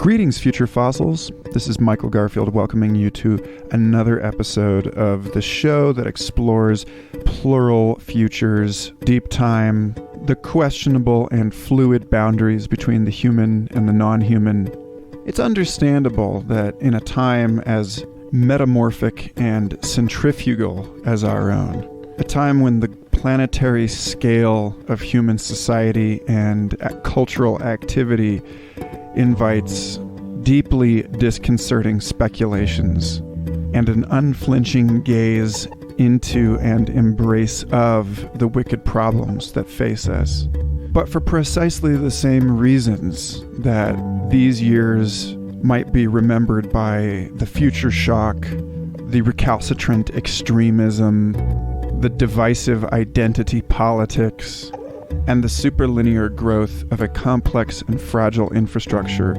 Greetings, future fossils. This is Michael Garfield welcoming you to another episode of the show that explores plural futures, deep time, the questionable and fluid boundaries between the human and the non-human. It's understandable that in a time as metamorphic and centrifugal as our own, a time when the planetary scale of human society and cultural activity invites deeply disconcerting speculations and an unflinching gaze into and embrace of the wicked problems that face us. But for precisely the same reasons that these years might be remembered by the future shock, the recalcitrant extremism, the divisive identity politics, and the superlinear growth of a complex and fragile infrastructure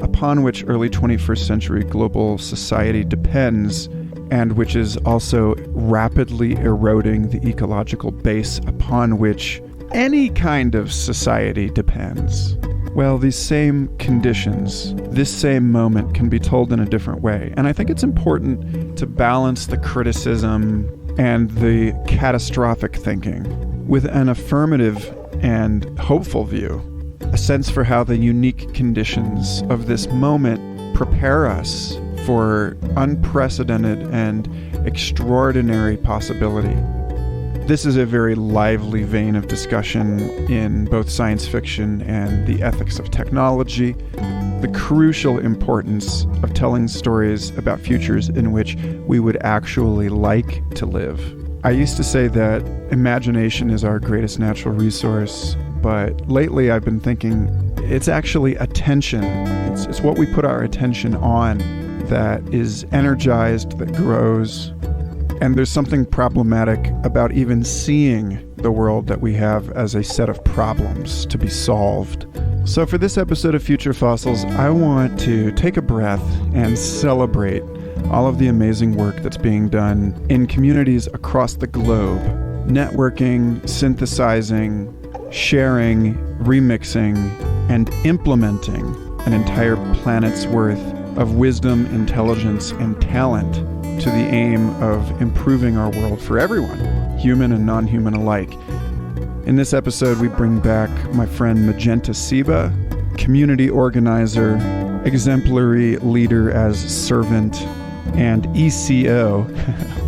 upon which early 21st century global society depends, and which is also rapidly eroding the ecological base upon which any kind of society depends. Well, these same conditions, this same moment can be told in a different way. And I think it's important to balance the criticism and the catastrophic thinking with an affirmative and hopeful view, a sense for how the unique conditions of this moment prepare us for unprecedented and extraordinary possibility. This is a very lively vein of discussion in both science fiction and the ethics of technology, the crucial importance of telling stories about futures in which we would actually like to live. I used to say that imagination is our greatest natural resource, but lately I've been thinking it's actually attention. It's what we put our attention on that is energized, that grows. And there's something problematic about even seeing the world that we have as a set of problems to be solved. So for this episode of Future Fossils, I want to take a breath and celebrate all of the amazing work that's being done in communities across the globe, networking, synthesizing, sharing, remixing, and implementing an entire planet's worth of wisdom, intelligence, and talent to the aim of improving our world for everyone, human and non-human alike. In this episode, we bring back my friend Magenta Ceiba, community organizer, exemplary leader as servant, and ECO,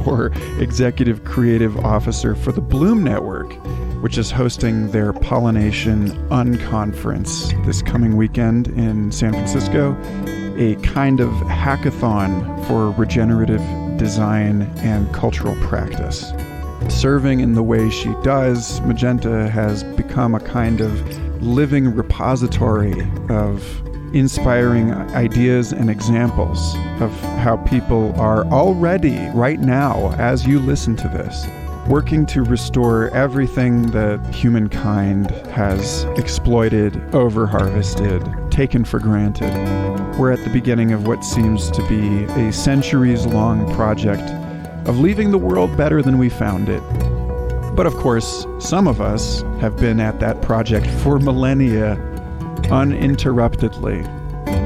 or Executive Creative Officer for the Bloom Network, which is hosting their Pollination unconference this coming weekend in San Francisco, a kind of hack-a-thon for regenerative design and cultural practice. Serving in the way she does, Magenta has become a kind of living repository of inspiring ideas and examples of how people are already, right now, as you listen to this, working to restore everything that humankind has exploited, over-harvested, taken for granted. We're at the beginning of what seems to be a centuries-long project of leaving the world better than we found it. But of course, some of us have been at that project for millennia, uninterruptedly.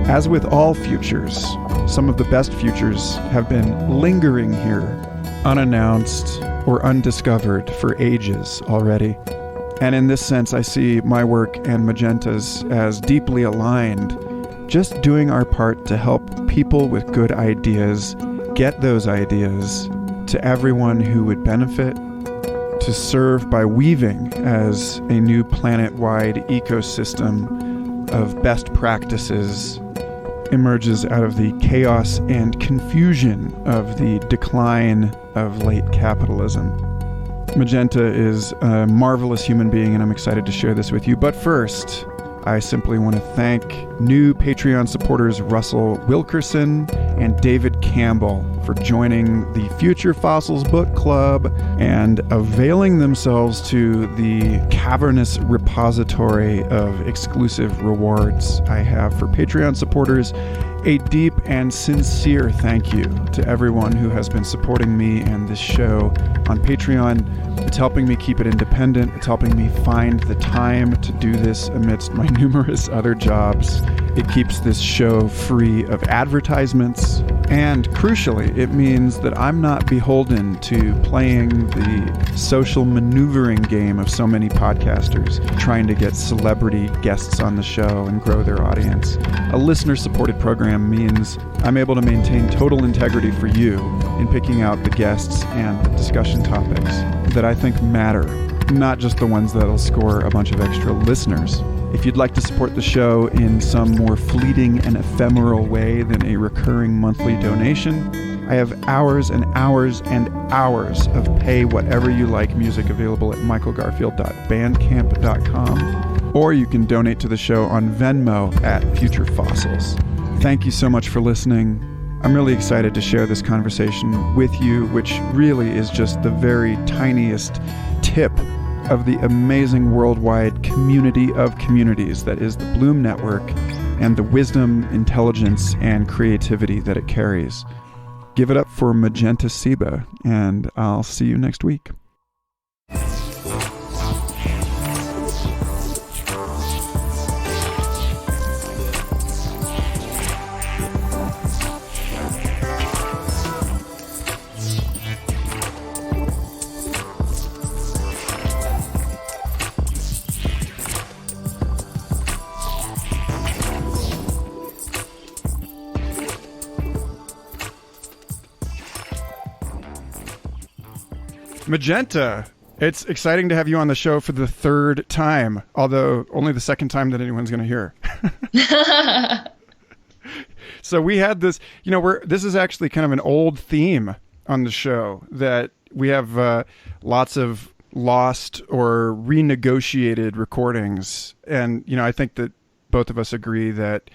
As with all futures, some of the best futures have been lingering here, unannounced or undiscovered for ages already. And in this sense, I see my work and Magenta's as deeply aligned, just doing our part to help people with good ideas get those ideas to everyone who would benefit, to serve by weaving as a new planet-wide ecosystem of best practices emerges out of the chaos and confusion of the decline of late capitalism. Magenta is a marvelous human being, and I'm excited to share this with you. But first, I simply want to thank new Patreon supporters Russell Wilkerson and David Campbell for joining the Future Fossils Book Club and availing themselves to the cavernous repository of exclusive rewards I have for Patreon supporters. A deep and sincere thank you to everyone who has been supporting me and this show on Patreon. It's helping me keep it independent. It's helping me find the time to do this amidst my numerous other jobs. It keeps this show free of advertisements. And crucially, it means that I'm not beholden to playing the social maneuvering game of so many podcasters, trying to get celebrity guests on the show and grow their audience. A listener-supported program means I'm able to maintain total integrity for you in picking out the guests and the discussion topics that I think matter, not just the ones that'll score a bunch of extra listeners. If you'd like to support the show in some more fleeting and ephemeral way than a recurring monthly donation, I have hours and hours and hours of pay whatever you like music available at michaelgarfield.bandcamp.com, or you can donate to the show on Venmo at Future Fossils. Thank you so much for listening. I'm really excited to share this conversation with you, which really is just the very tiniest tip of the amazing worldwide community of communities that is the Bloom Network and the wisdom, intelligence, and creativity that it carries. Give it up for Magenta Ceiba, and I'll see you next week. Magenta, it's exciting to have you on the show for the third time, although only the second time that anyone's going to hear. So we had this, this is actually kind of an old theme on the show, that we have lots of lost or renegotiated recordings. And, I think that both of us agree that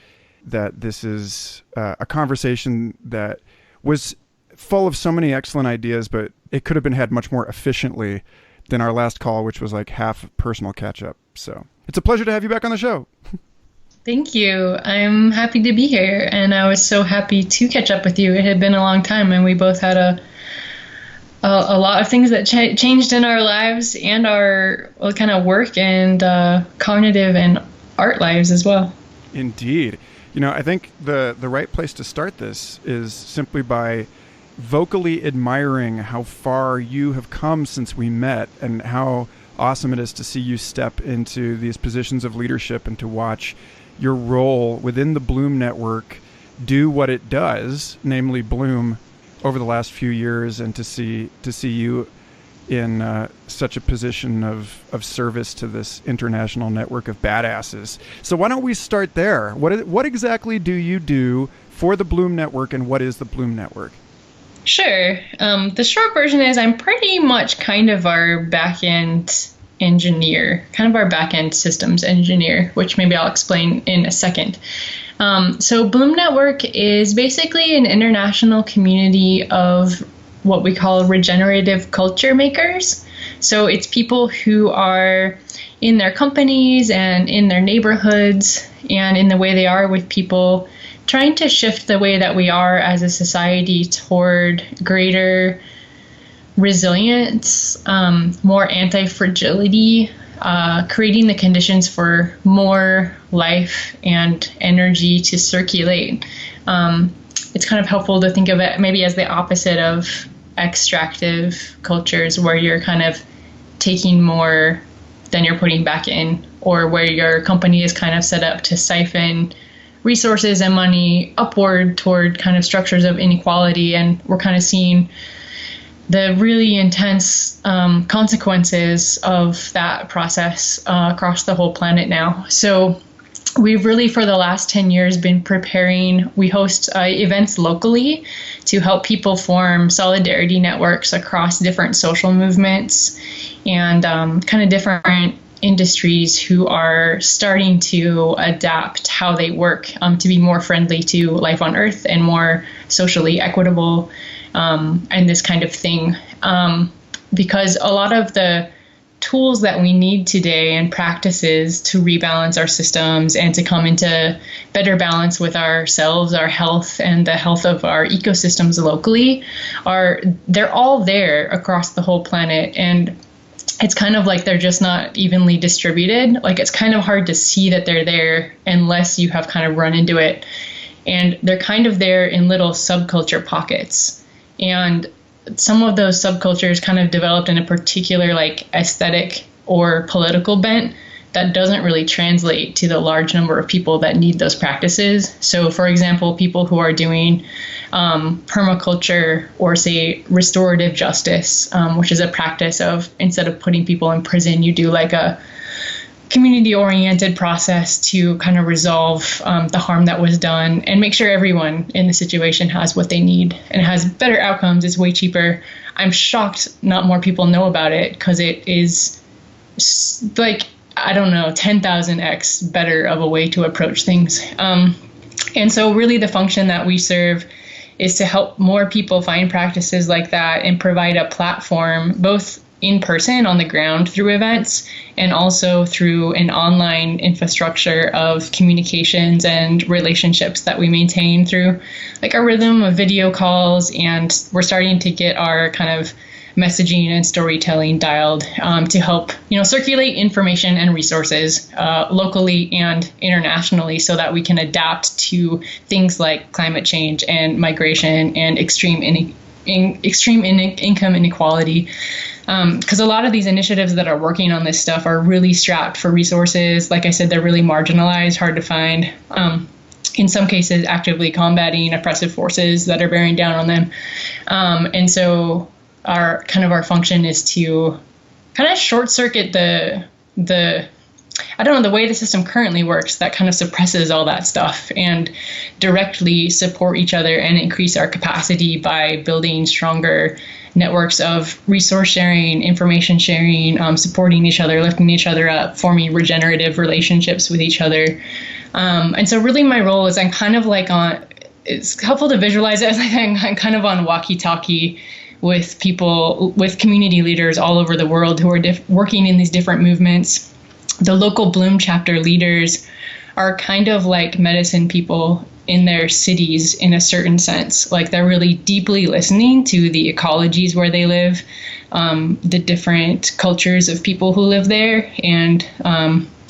this is a conversation that was full of so many excellent ideas, but it could have been had much more efficiently than our last call, which was like half personal catch up. So it's a pleasure to have you back on the show. Thank you. I'm happy to be here. And I was so happy to catch up with you. It had been a long time, and we both had a lot of things that changed in our lives and our kind of work and cognitive and art lives as well. Indeed. I think the right place to start this is simply by vocally admiring how far you have come since we met, and how awesome it is to see you step into these positions of leadership and to watch your role within the Bloom Network do what it does, namely bloom over the last few years, and to see you in such a position of service to this international network of badasses. So why don't we start there? What exactly do you do for the Bloom Network, and what is the Bloom Network? Sure. The short version is I'm pretty much kind of our back-end engineer, kind of our back-end systems engineer, which maybe I'll explain in a second. So Bloom Network is basically an international community of what we call regenerative culture makers. So it's people who are in their companies and in their neighborhoods and in the way they are with people, trying to shift the way that we are as a society toward greater resilience, more anti-fragility, creating the conditions for more life and energy to circulate. It's kind of helpful to think of it maybe as the opposite of extractive cultures, where you're kind of taking more than you're putting back in, or where your company is kind of set up to siphon resources and money upward toward kind of structures of inequality. And we're kind of seeing the really intense consequences of that process across the whole planet now. So we've really, for the last 10 years, been preparing. We host events locally to help people form solidarity networks across different social movements and kind of different industries who are starting to adapt how they work to be more friendly to life on Earth and more socially equitable, and this kind of thing. Because a lot of the tools that we need today and practices to rebalance our systems and to come into better balance with ourselves, our health, and the health of our ecosystems locally they're all there across the whole planet. And it's kind of like they're just not evenly distributed. Like, it's kind of hard to see that they're there unless you have kind of run into it. And they're kind of there in little subculture pockets. And some of those subcultures kind of developed in a particular like aesthetic or political bent that doesn't really translate to the large number of people that need those practices. So, for example, people who are doing permaculture or, say, restorative justice, which is a practice of, instead of putting people in prison, you do like a community-oriented process to kind of resolve the harm that was done and make sure everyone in the situation has what they need and has better outcomes. It's way cheaper. I'm shocked not more people know about it because it is like, I don't know, 10,000x better of a way to approach things. And so really the function that we serve is to help more people find practices like that and provide a platform, both in person on the ground through events and also through an online infrastructure of communications and relationships that we maintain through like our rhythm of video calls. And we're starting to get our kind of messaging and storytelling dialed to help, circulate information and resources locally and internationally so that we can adapt to things like climate change and migration and extreme income inequality. Because a lot of these initiatives that are working on this stuff are really strapped for resources. Like I said, they're really marginalized, hard to find. In some cases, actively combating oppressive forces that are bearing down on them. And so our function is to kind of short circuit the way the system currently works that kind of suppresses all that stuff and directly support each other and increase our capacity by building stronger networks of resource sharing, information sharing, supporting each other, lifting each other up, forming regenerative relationships with each other. And so really my role is I'm kind of like it's helpful to visualize it as like I'm kind of on walkie-talkie with people, with community leaders all over the world who are working in these different movements. The local Bloom chapter leaders are kind of like medicine people in their cities in a certain sense. Like they're really deeply listening to the ecologies where they live, the different cultures of people who live there, and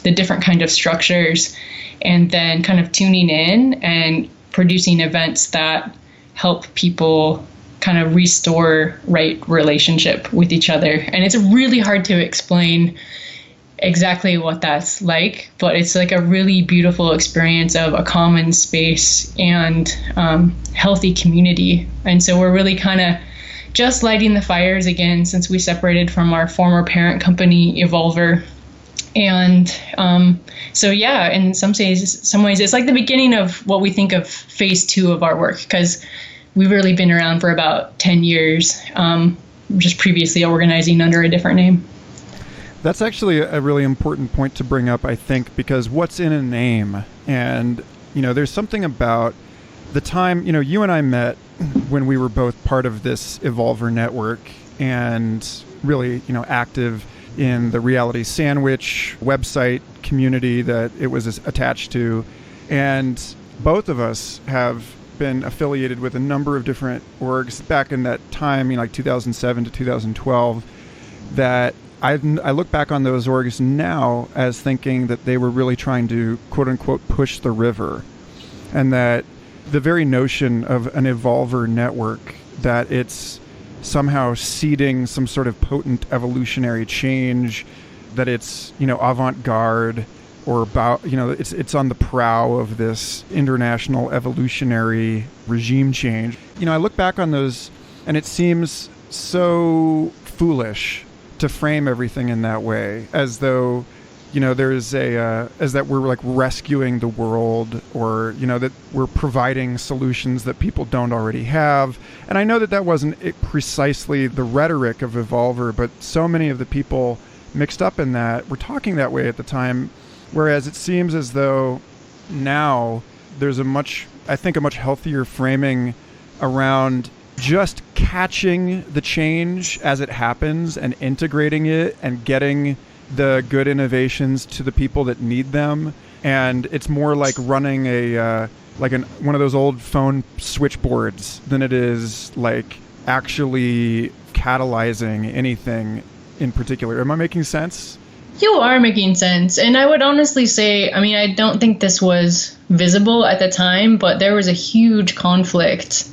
the different kind of structures, and then kind of tuning in and producing events that help people kind of restore right relationship with each other. And it's really hard to explain exactly what that's like, but it's like a really beautiful experience of a common space and healthy community. And so we're really kind of just lighting the fires again since we separated from our former parent company, Evolver. And so yeah, in some ways, it's like the beginning of what we think of phase 2 of our work, because we've really been around for about 10 years, just previously organizing under a different name. That's actually a really important point to bring up, I think, because what's in a name? And, there's something about the time, you and I met when we were both part of this Evolver network and really, active in the Reality Sandwich website community that it was attached to. And both of us have been affiliated with a number of different orgs back in that time, like 2007 to 2012, that I look back on those orgs now as thinking that they were really trying to, quote unquote, push the river. And that the very notion of an Evolver network, that it's somehow seeding some sort of potent evolutionary change, that it's, avant-garde, or about, it's on the prow of this international evolutionary regime change. I look back on those and it seems so foolish to frame everything in that way, as though, there's as that we're like rescuing the world, or, that we're providing solutions that people don't already have. And I know that wasn't precisely the rhetoric of Evolver, but so many of the people mixed up in that were talking that way at the time, whereas it seems as though now there's a much healthier framing around just catching the change as it happens and integrating it and getting the good innovations to the people that need them. And it's more like running one of those old phone switchboards than it is like actually catalyzing anything in particular. Am I making sense? You are making sense. And I would honestly say, I mean, I don't think this was visible at the time, but there was a huge conflict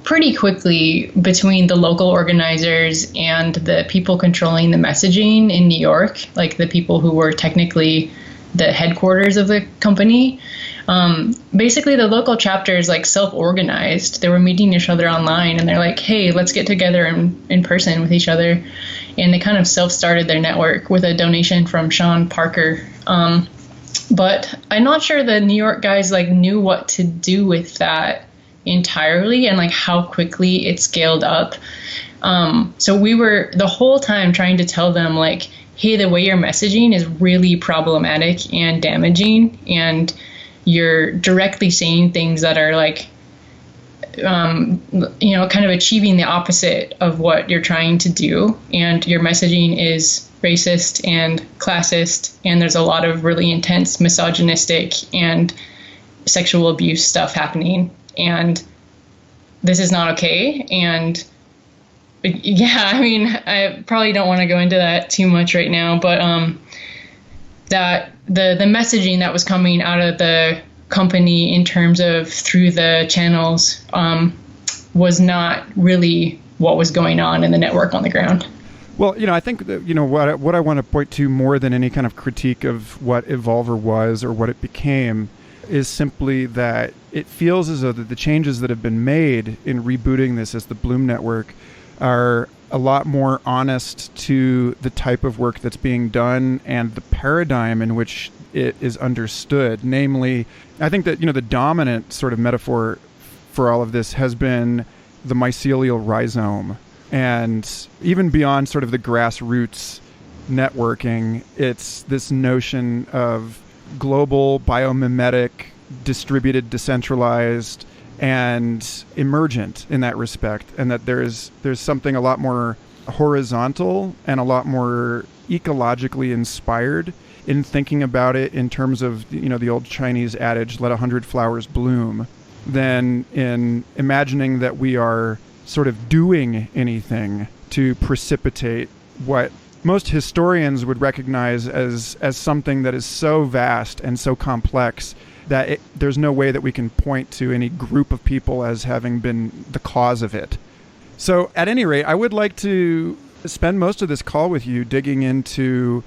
pretty quickly between the local organizers and the people controlling the messaging in New York, like the people who were technically the headquarters of the company. Basically, the local chapters like self-organized. They were meeting each other online, and they're like, hey, let's get together in person with each other. And they kind of self-started their network with a donation from Sean Parker. But I'm not sure the New York guys like knew what to do with that entirely and like how quickly it scaled up. So we were the whole time trying to tell them like, hey, the way you're messaging is really problematic and damaging, and you're directly saying things that are like, kind of achieving the opposite of what you're trying to do. And your messaging is racist and classist, and there's a lot of really intense misogynistic and sexual abuse stuff happening. And this is not okay. And yeah, I mean, I probably don't want to go into that too much right now, but that the messaging that was coming out of the company in terms of through the channels was not really what was going on in the network on the ground. Well, I think that, what I want to point to more than any kind of critique of what Evolver was or what it became is simply that it feels as though that the changes that have been made in rebooting this as the Bloom Network are a lot more honest to the type of work that's being done and the paradigm in which it is understood. Namely, I think that, the dominant sort of metaphor for all of this has been the mycelial rhizome. And even beyond sort of the grassroots networking, it's this notion of global, biomimetic, distributed, decentralized, and emergent in that respect, and that there's something a lot more horizontal and a lot more ecologically inspired in thinking about it in terms of, the old Chinese adage, let 100 flowers bloom, than in imagining that we are sort of doing anything to precipitate what most historians would recognize as something that is so vast and so complex that there's no way that we can point to any group of people as having been the cause of it. So at any rate, I would like to spend most of this call with you digging into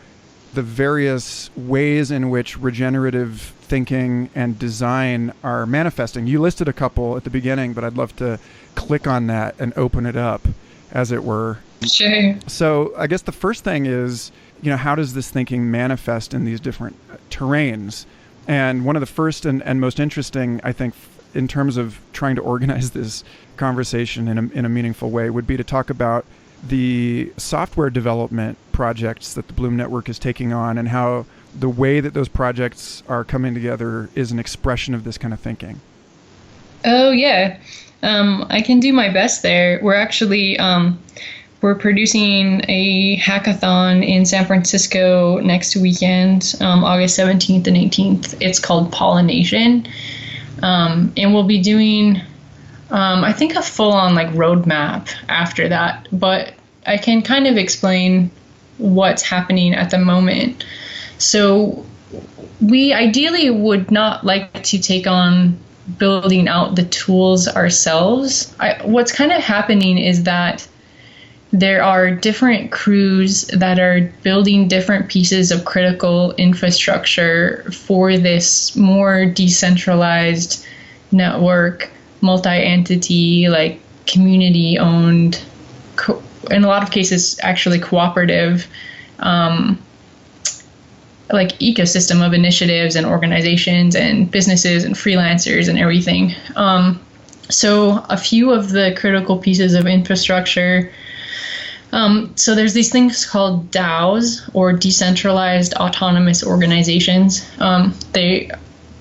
the various ways in which regenerative thinking and design are manifesting. You listed a couple at the beginning, but I'd love to click on that and open it up, as it were. Sure. So I guess the first thing is, how does this thinking manifest in these different terrains? And one of the first and most interesting, I think, in terms of trying to organize this conversation in a meaningful way, would be to talk about the software development projects that the Bloom Network is taking on, and how the way that those projects are coming together is an expression of this kind of thinking. Oh, yeah. I can do my best there. We're actually we're producing a hack-a-thon in San Francisco next weekend, August 17th and 18th. It's called Pollination. And we'll be doing, I think, a full-on roadmap after that. But I can kind of explain what's happening at the moment. So we ideally would not like to take on building out the tools ourselves. What's kind of happening is that there are different crews that are building different pieces of critical infrastructure for this more decentralized network, multi-entity, community-owned, in a lot of cases actually cooperative, ecosystem of initiatives and organizations and businesses and freelancers and everything. So a few of the critical pieces of infrastructure So there's these things called DAOs, or decentralized autonomous organizations. They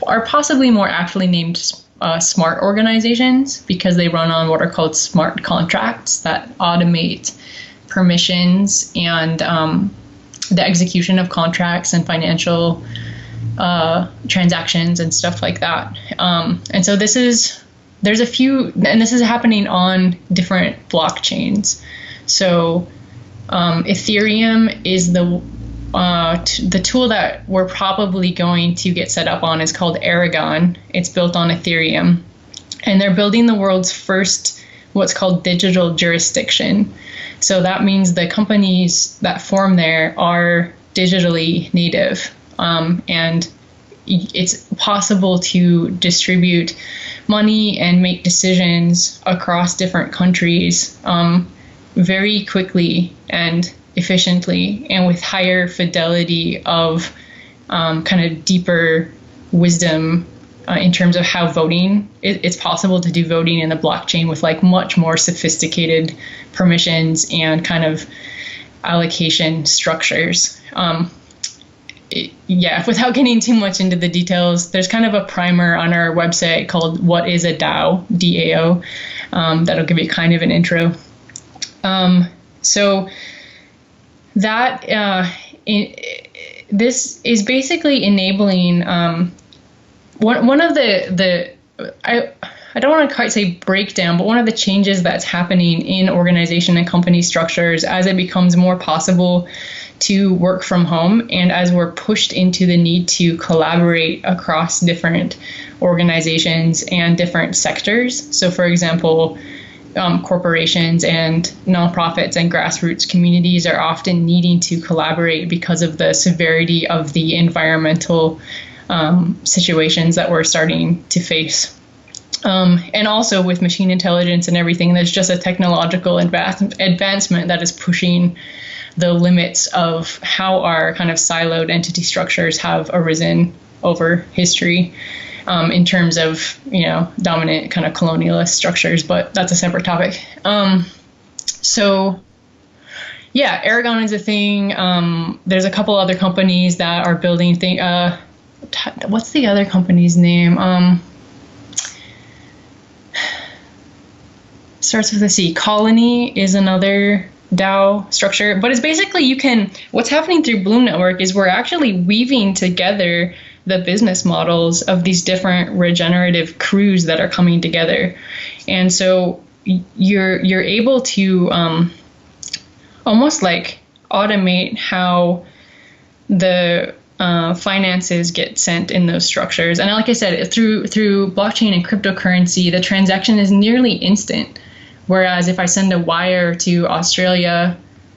are possibly more aptly named smart organizations because they run on what are called smart contracts that automate permissions and the execution of contracts and financial transactions and stuff like that. And so there's a few, and this is happening on different blockchains. So Ethereum is the tool that we're probably going to get set up on is called Aragon. It's built on Ethereum, and they're building the world's first what's called digital jurisdiction. So that means the companies that form there are digitally native, and it's possible to distribute money and make decisions across different countries very quickly and efficiently, and with higher fidelity of kind of deeper wisdom in terms of how voting. It's possible to do voting in the blockchain with like much more sophisticated permissions and kind of allocation structures. Without getting too much into the details, there's kind of a primer on our website called What is a DAO, DAO, that'll give you kind of an intro. So that this is basically enabling one of the I don't want to quite say breakdown, but one of the changes that's happening in organization and company structures as it becomes more possible to work from home, and as we're pushed into the need to collaborate across different organizations and different sectors. So for example, corporations and nonprofits and grassroots communities are often needing to collaborate because of the severity of the environmental situations that we're starting to face. And also with machine intelligence and everything, there's just a technological advancement that is pushing the limits of how our kind of siloed entity structures have arisen over history. In terms of, dominant kind of colonialist structures, but that's a separate topic. Aragon is a thing. There's a couple other companies that are building what's the other company's name? Starts with a C. Colony is another DAO structure, but it's basically what's happening through Bloom Network is we're actually weaving together the business models of these different regenerative crews that are coming together. And so you're able to almost like automate how the finances get sent in those structures. And like I said, through blockchain and cryptocurrency, the transaction is nearly instant. Whereas if I send a wire to Australia,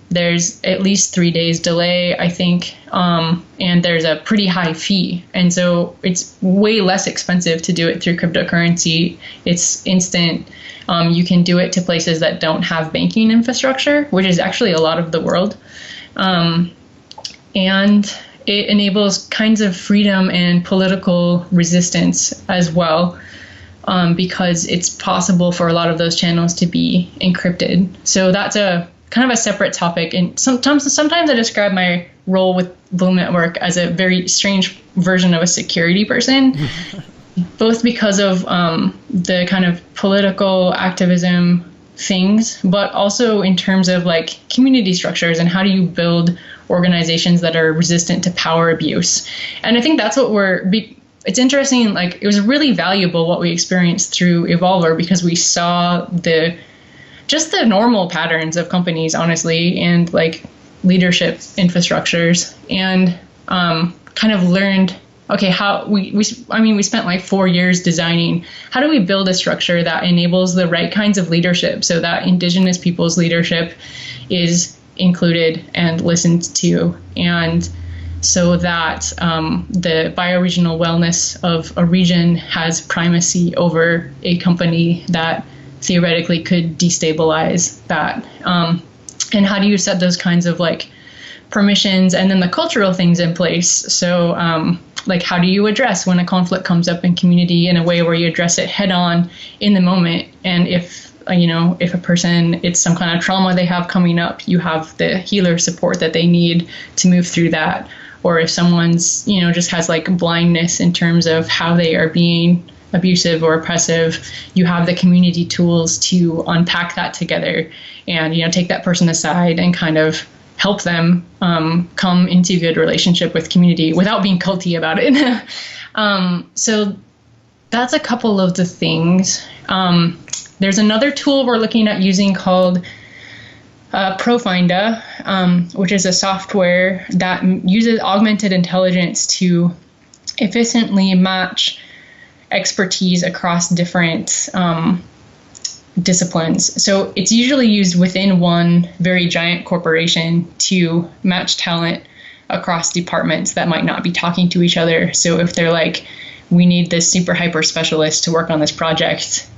there's at least 3 days delay, I think, and there's a pretty high fee. And so it's way less expensive to do it through cryptocurrency. It's instant. You can do it to places that don't have banking infrastructure, which is actually a lot of the world. And it enables kinds of freedom and political resistance as well, because it's possible for a lot of those channels to be encrypted. So that's a kind of a separate topic. And sometimes I describe my role with Bloom Network as a very strange version of a security person, both because of the kind of political activism things, but also in terms of like community structures and how do you build organizations that are resistant to power abuse. And I think that's what it's interesting, like it was really valuable what we experienced through Evolver, because we saw just the normal patterns of companies, honestly, and like leadership infrastructures, and kind of learned, okay, how we spent like 4 years designing, how do we build a structure that enables the right kinds of leadership so that Indigenous people's leadership is included and listened to, and so that the bioregional wellness of a region has primacy over a company that theoretically could destabilize that. And how do you set those kinds of like permissions and then the cultural things in place? So like how do you address when a conflict comes up in community in a way where you address it head on in the moment? And if if a person, it's some kind of trauma they have coming up, you have the healer support that they need to move through that. Or if someone's, just has like blindness in terms of how they are being abusive or oppressive, you have the community tools to unpack that together and, take that person aside and kind of help them come into good relationship with community without being culty about it. So that's a couple of the things. There's another tool we're looking at using called Profinder, which is a software that uses augmented intelligence to efficiently match expertise across different disciplines. So it's usually used within one very giant corporation to match talent across departments that might not be talking to each other. So if they're like, we need this super hyper specialist to work on this project,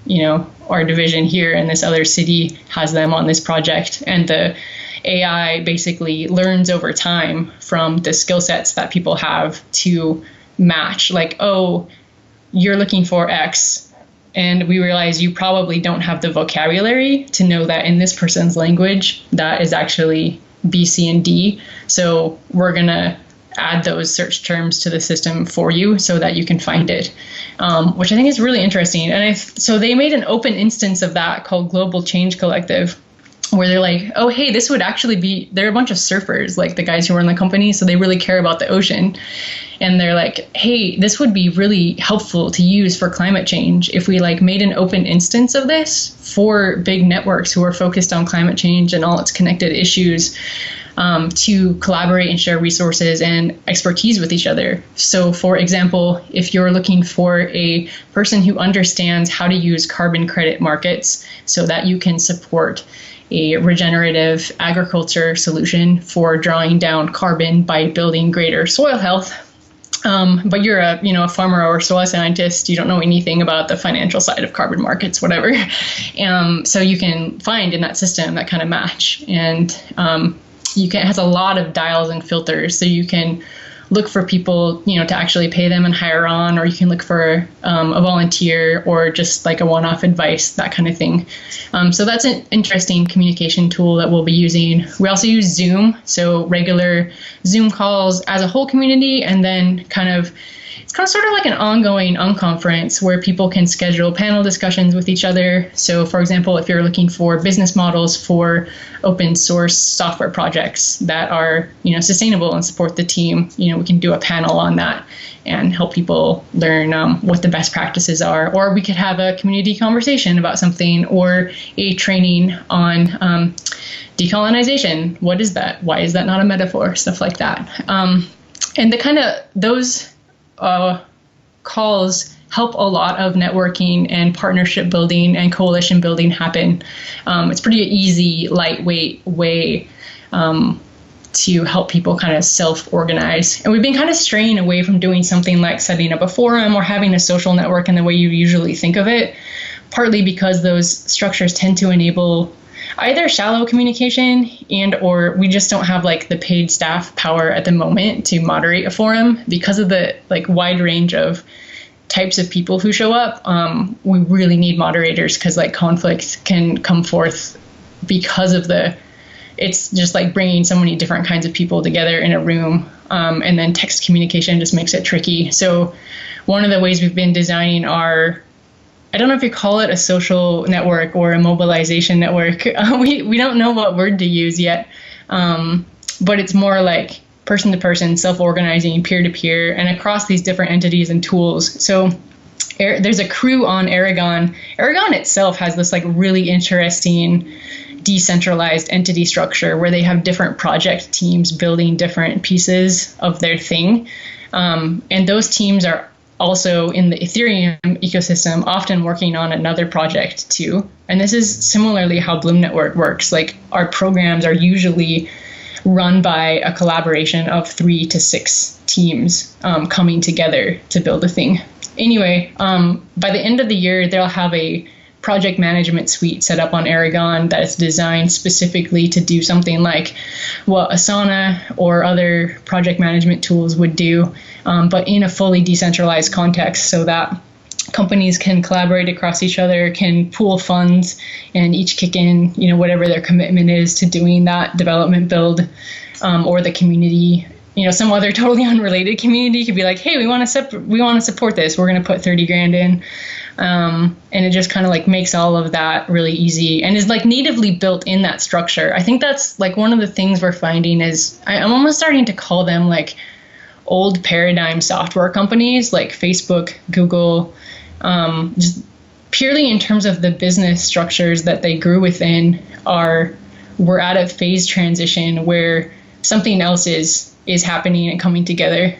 our division here in this other city has them on this project, and the AI basically learns over time from the skill sets that people have to match, like, oh, you're looking for X, and we realize you probably don't have the vocabulary to know that in this person's language, that is actually B, C, and D. So we're going to add those search terms to the system for you so that you can find it, which I think is really interesting. And so they made an open instance of that called Global Change Collective, where they're like, oh, hey, this would actually be, they're a bunch of surfers, like the guys who run the company, so they really care about the ocean. And they're like, hey, this would be really helpful to use for climate change if we like made an open instance of this for big networks who are focused on climate change and all its connected issues, to collaborate and share resources and expertise with each other. So, for example, if you're looking for a person who understands how to use carbon credit markets so that you can support a regenerative agriculture solution for drawing down carbon by building greater soil health, but you're a farmer or soil scientist, you don't know anything about the financial side of carbon markets, whatever. So you can find in that system that kind of match. And it has a lot of dials and filters, so you can look for people, to actually pay them and hire on, or you can look for a volunteer or just like a one-off advice, that kind of thing. So that's an interesting communication tool that we'll be using. We also use Zoom, so regular Zoom calls as a whole community, and then it's kind of sort of like an ongoing unconference where people can schedule panel discussions with each other. So, for example, if you're looking for business models for open source software projects that are, sustainable and support the team, we can do a panel on that and help people learn what the best practices are. Or we could have a community conversation about something, or a training on decolonization. What is that? Why is that not a metaphor? Stuff like that. And the kind of those calls help a lot of networking and partnership building and coalition building happen. It's pretty easy, lightweight way to help people kind of self-organize. And we've been kind of straying away from doing something like setting up a forum or having a social network in the way you usually think of it, partly because those structures tend to enable either shallow communication and or we just don't have like the paid staff power at the moment to moderate a forum because of the like wide range of types of people who show up. We really need moderators because like conflict can come forth because of it's just like bringing so many different kinds of people together in a room, and then text communication just makes it tricky. So one of the ways we've been designing I don't know if you call it a social network or a mobilization network. We don't know what word to use yet, but it's more like person-to-person, self-organizing, peer-to-peer, and across these different entities and tools. So there's a crew on Aragon. Aragon itself has this like really interesting decentralized entity structure where they have different project teams building different pieces of their thing. And those teams are also in the Ethereum ecosystem, often working on another project too. And this is similarly how Bloom Network works. Like our programs are usually run by a collaboration of 3 to 6 teams coming together to build a thing. Anyway, by the end of the year, they'll have a project management suite set up on Aragon that is designed specifically to do something like what Asana or other project management tools would do, but in a fully decentralized context so that companies can collaborate across each other, can pool funds, and each kick in, whatever their commitment is to doing that development build, or the community. Some other totally unrelated community could be like, hey, we want to support this. We're going to put 30 grand in. And it just kind of like makes all of that really easy and is like natively built in that structure. I think that's like one of the things we're finding is I'm almost starting to call them like old paradigm software companies like Facebook, Google, just purely in terms of the business structures that they grew within we're at a phase transition where something else is happening and coming together.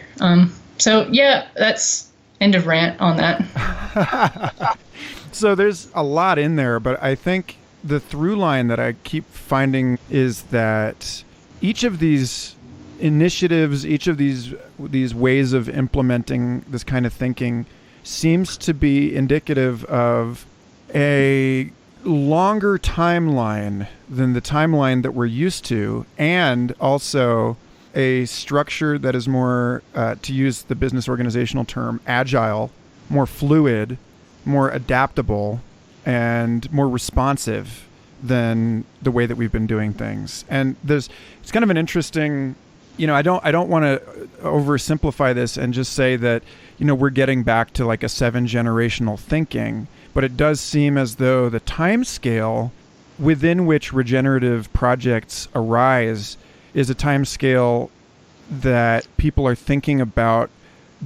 So yeah, that's end of rant on that. So there's a lot in there, but I think the through line that I keep finding is that each of these initiatives, each of these ways of implementing this kind of thinking seems to be indicative of a longer timeline than the timeline that we're used to, and also a structure that is more, to use the business organizational term, agile, more fluid, more adaptable, and more responsive than the way that we've been doing things. And it's kind of an interesting, I don't want to oversimplify this and just say that, we're getting back to like a 7-generational thinking, but it does seem as though the time scale within which regenerative projects arise is a time scale that people are thinking about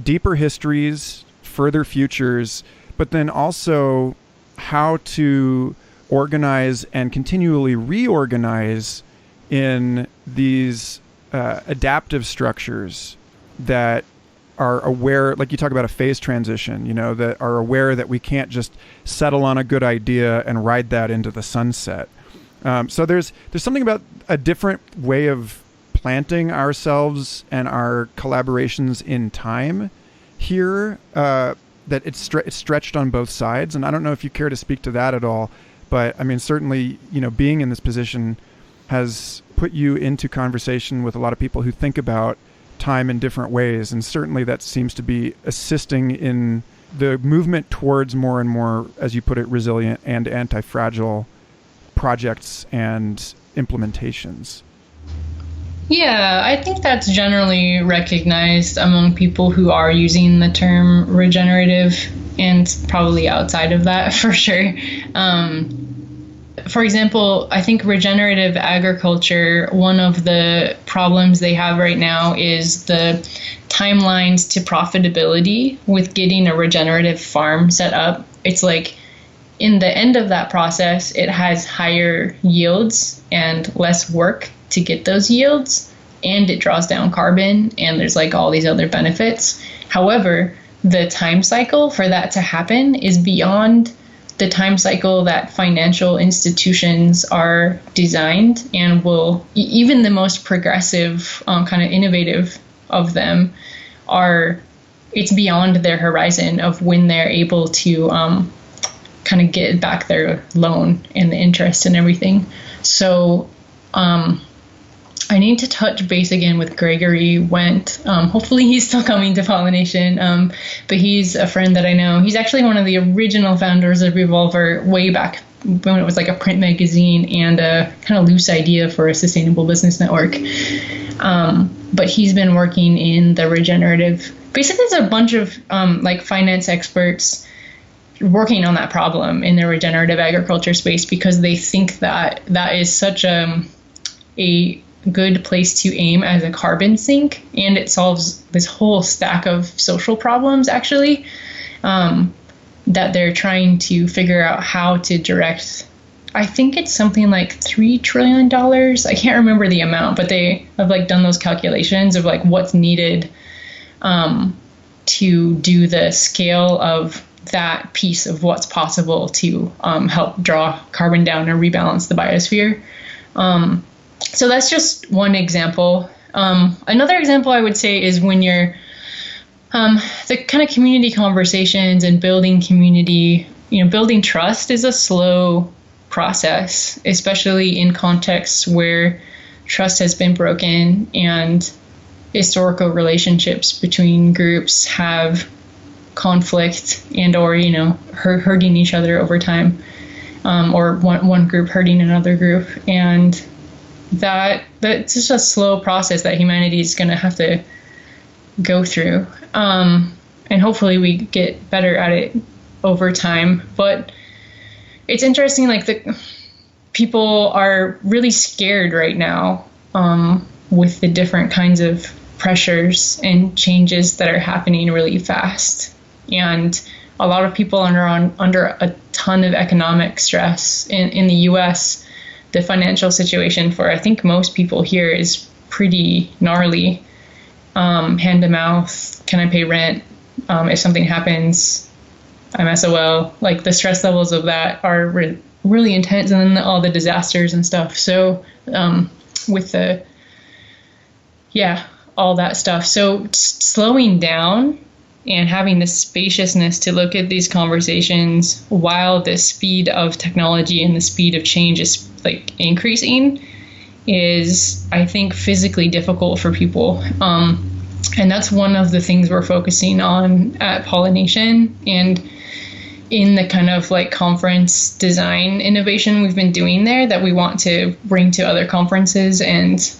deeper histories, further futures, but then also how to organize and continually reorganize in these adaptive structures that are aware, like you talk about a phase transition, that are aware that we can't just settle on a good idea and ride that into the sunset. So there's something about a different way of planting ourselves and our collaborations in time here, that it's stretched on both sides. And I don't know if you care to speak to that at all, but I mean, certainly, being in this position has put you into conversation with a lot of people who think about time in different ways. And certainly that seems to be assisting in the movement towards more and more, as you put it, resilient and anti-fragile projects and implementations. Yeah, I think that's generally recognized among people who are using the term regenerative, and probably outside of that for sure. For example, I think regenerative agriculture, one of the problems they have right now is the timelines to profitability with getting a regenerative farm set up. It's like in the end of that process, it has higher yields and less work to get those yields, and it draws down carbon, and there's like all these other benefits. However, the time cycle for that to happen is beyond the time cycle that financial institutions are designed, and will, even the most progressive, kind of innovative of them it's beyond their horizon of when they're able to kind of get back their loan and the interest and everything. So I need to touch base again with Gregory Wendt. Hopefully he's still coming to Pollination, but he's a friend that I know. He's actually one of the original founders of Revolver way back when it was like a print magazine and a kind of loose idea for a sustainable business network. But he's been working in the regenerative. Basically, there's a bunch of like finance experts working on that problem in the regenerative agriculture space, because they think that that is such a good place to aim as a carbon sink, and it solves this whole stack of social problems actually, that they're trying to figure out how to direct. I think it's something like $3 trillion. I can't remember the amount, but they have like done those calculations of like what's needed to do the scale of that piece of what's possible to help draw carbon down and rebalance the biosphere. So that's just one example. Another example I would say is when you're the kind of community conversations and building community, building trust is a slow process, especially in contexts where trust has been broken and historical relationships between groups have conflict and or hurting each other over time, or one group hurting another group, and that's just a slow process that humanity is going to have to go through, and hopefully we get better at it over time. But it's interesting, like the people are really scared right now with the different kinds of pressures and changes that are happening really fast. And a lot of people are under a ton of economic stress. In the US, the financial situation for, I think, most people here is pretty gnarly. Hand to mouth, can I pay rent? If something happens, I'm SOL. Like the stress levels of that are really intense, and then all the disasters and stuff. So with all that stuff. So slowing down and having the spaciousness to look at these conversations while the speed of technology and the speed of change is like increasing is, I think, physically difficult for people. And that's one of the things we're focusing on at Pollination, and in the kind of like conference design innovation we've been doing there that we want to bring to other conferences and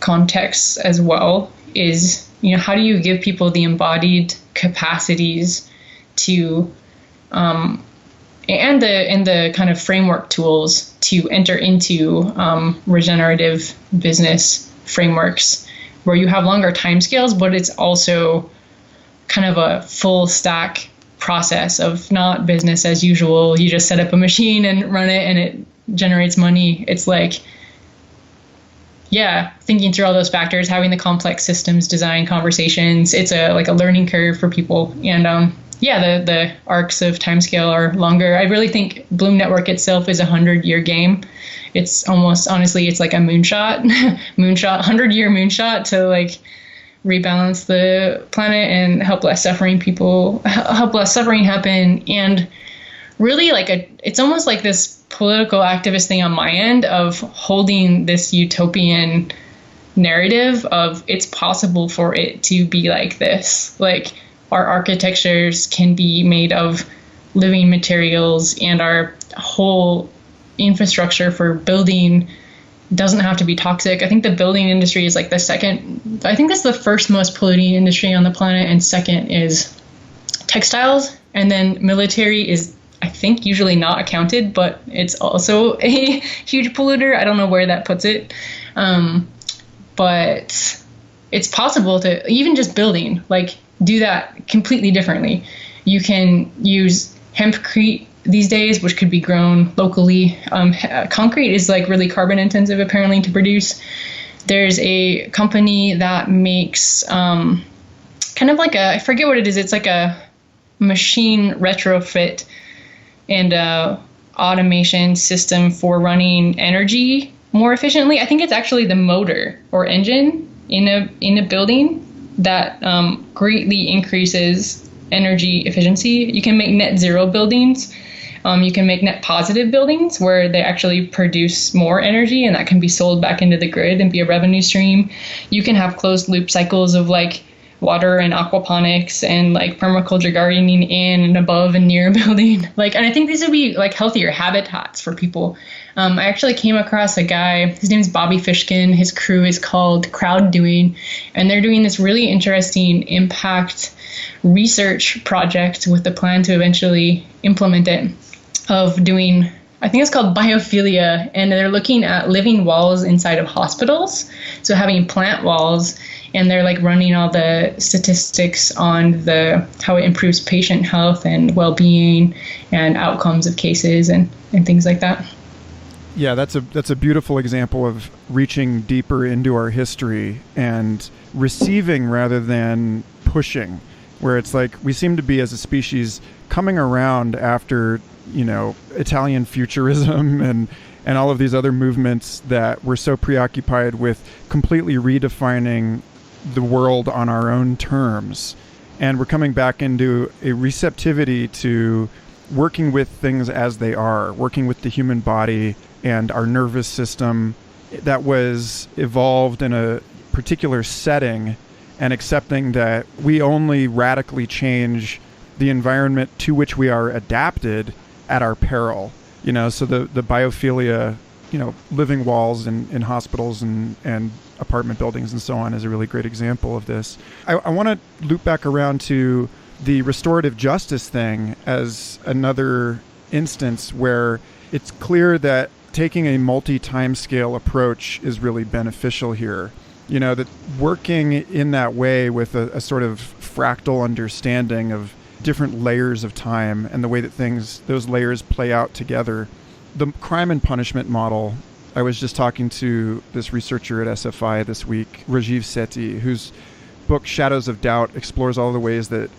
contexts as well is, how do you give people the embodied capacities to and the kind of framework tools to enter into regenerative business frameworks where you have longer timescales, but it's also kind of a full stack process of not business as usual. You just set up a machine and run it and it generates money. It's like, thinking through all those factors, having the complex systems design conversations. It's a learning curve for people. And the arcs of timescale are longer. I really think Bloom Network itself is a 100-year game. It's almost, honestly, it's like a moonshot, 100-year moonshot to like rebalance the planet and help less suffering happen. And really it's almost like this political activist thing on my end of holding this utopian narrative of it's possible for it to be like this. Like our architectures can be made of living materials, and our whole infrastructure for building doesn't have to be toxic. I think the building industry is like the second, I think that's the first most polluting industry on the planet, and second is textiles, and then military is, I think, usually not accounted, but it's also a huge polluter. I don't know where that puts it. But it's possible to even just building, like do that completely differently. You can use hempcrete these days, which could be grown locally. Concrete is like really carbon intensive apparently to produce. There's a company that makes kind of like I forget what it is. It's like a machine retrofit and automation system for running energy more efficiently. I think it's actually the motor or engine in a building that greatly increases energy efficiency. You can make net zero buildings. You can make net positive buildings where they actually produce more energy, and that can be sold back into the grid and be a revenue stream. You can have closed loop cycles of like water and aquaponics and like permaculture gardening in and above and near a building. And I think these would be like healthier habitats for people. I actually came across a guy, his name is Bobby Fishkin. His crew is called Crowd Doing, and they're doing this really interesting impact research project with the plan to eventually implement it, of doing, I think it's called biophilia, and they're looking at living walls inside of hospitals. So having plant walls, and they're like running all the statistics on how it improves patient health and well-being and outcomes of cases and things like that. Yeah, that's a beautiful example of reaching deeper into our history and receiving rather than pushing, where it's like we seem to be as a species coming around after, Italian futurism and all of these other movements that were so preoccupied with completely redefining the world on our own terms. And we're coming back into a receptivity to working with things as they are, working with the human body and our nervous system that was evolved in a particular setting, and accepting that we only radically change the environment to which we are adapted at our peril. So the biophilia, living walls in hospitals and apartment buildings and so on is a really great example of this. I want to loop back around to the restorative justice thing as another instance where it's clear that taking a multi-timescale approach is really beneficial here. That working in that way with a sort of fractal understanding of different layers of time and the way that those layers play out together. The crime and punishment model, I was just talking to this researcher at SFI this week, Rajiv Sethi, whose book Shadows of Doubt explores all the ways that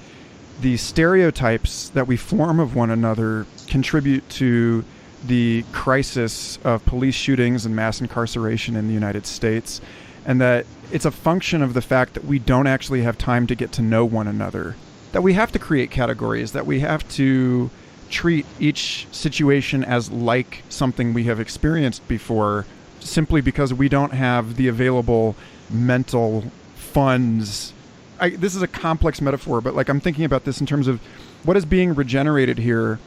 the stereotypes that we form of one another contribute to the crisis of police shootings and mass incarceration in the United States, and that it's a function of the fact that we don't actually have time to get to know one another, that we have to create categories, that we have to treat each situation as like something we have experienced before, simply because we don't have the available mental funds. This is a complex metaphor, but I'm thinking about this in terms of what is being regenerated here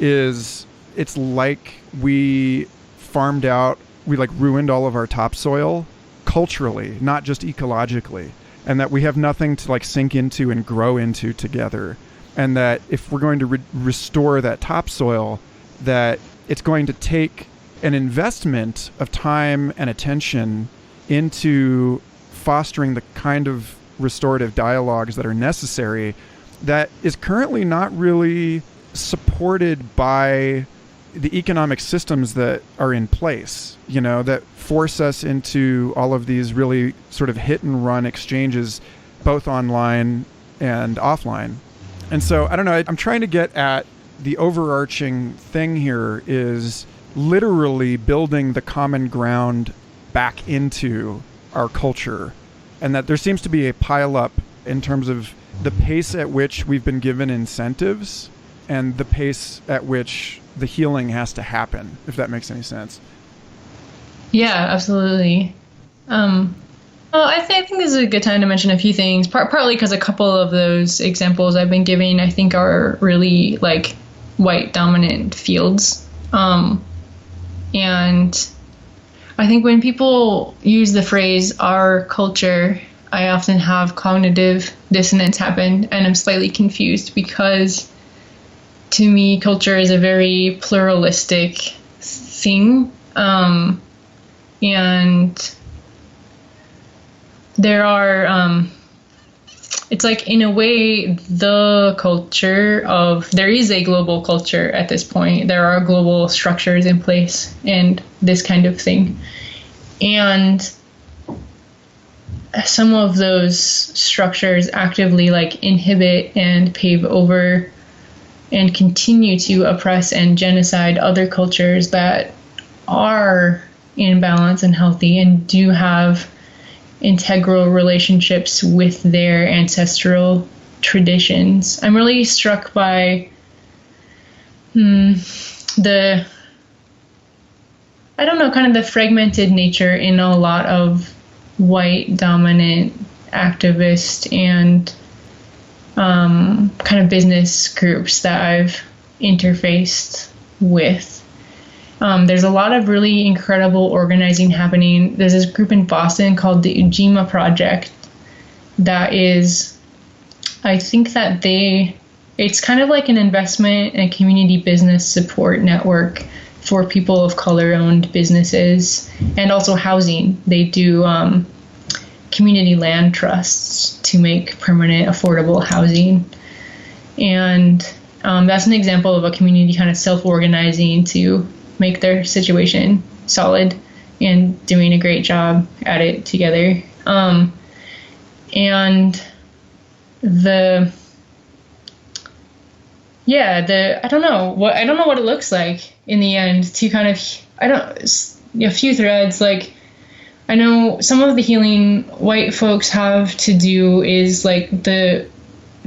is it's like we farmed out, we ruined all of our topsoil culturally, not just ecologically, and that we have nothing to sink into and grow into together. And that if we're going to restore that topsoil, that it's going to take an investment of time and attention into fostering the kind of restorative dialogues that are necessary that is currently not really supported by the economic systems that are in place, that force us into all of these really sort of hit and run exchanges, both online and offline. And so, I don't know, I'm trying to get at the overarching thing here is literally building the common ground back into our culture. And that there seems to be a pileup in terms of the pace at which we've been given incentives and the pace at which the healing has to happen, if that makes any sense. Yeah, absolutely. I think this is a good time to mention a few things, partly because a couple of those examples I've been giving, I think, are really white dominant fields. And I think when people use the phrase our culture, I often have cognitive dissonance happen, and I'm slightly confused because to me, culture is a very pluralistic thing. And there are, it's in a way, the culture there is a global culture at this point. There are global structures in place and this kind of thing. And some of those structures actively inhibit and pave over and continue to oppress and genocide other cultures that are in balance and healthy and do have integral relationships with their ancestral traditions. I'm really struck by the fragmented nature in a lot of white dominant activist and kind of business groups that I've interfaced with. There's a lot of really incredible organizing happening. There's this group in Boston called the Ujima Project that is, I think that it's kind of like an investment and community business support network for people of color-owned businesses and also housing. They do community land trusts to make permanent affordable housing. And that's an example of a community kind of self-organizing to make their situation solid and doing a great job at it together. And I don't know what it looks like in the end to kind of, a few threads. I know some of the healing white folks have to do is the